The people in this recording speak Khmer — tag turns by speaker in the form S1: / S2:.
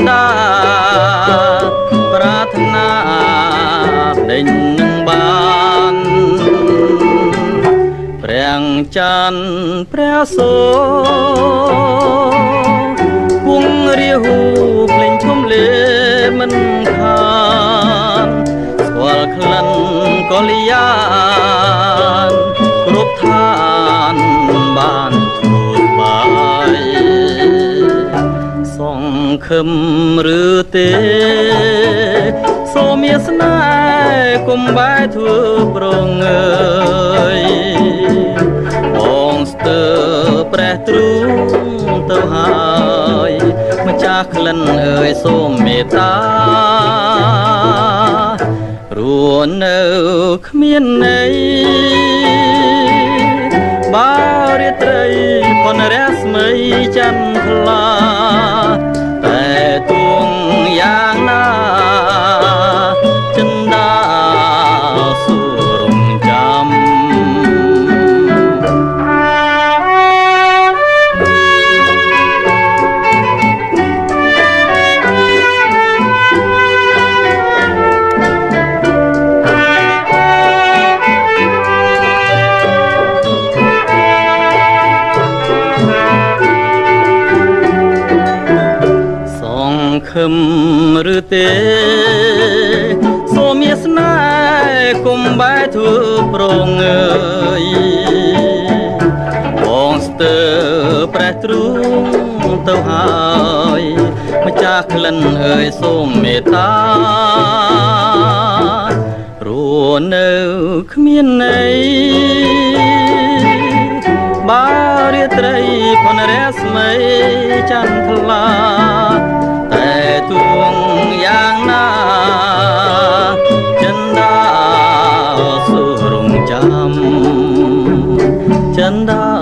S1: ដាប្រាថ្នាដេញនឹងបានព្រះច័ន្ទព្រះសូរគង់រាហ៊ូភ្លេងឈុំលេមិនខានស្គាល់ក្លិនកលយានគ្រប់ឋានបានធ្វើបាយសង្ឃឹមឬទេសូមមានស្នេហ៍គុំបែរធ្វើប្រងើយបងស្ទើព្រះទ្រូងទៅហើយម្ចាស់ក្លិនអើយសូមមេត្តារួននៅគ្មានន័យបារាត្រីផនរស្មីចន្ទថ្លាតែទួងយ៉ាងណាចិន្តាសុរងចាំខឹមឬទេសូមមានស្នេហ៍គុំបែរធ្វើប្រងើយបងស្ទើព្រះទ្រូងទៅហើយម្ចាស់ក្លិនអើយសូមមេត្តារួននៅគ្មានន័យបារាត្រីផនរស្មីចន្ទថ្លាតែទួងយ៉ាងណាចិន្តាសុរងចាំចិន្តា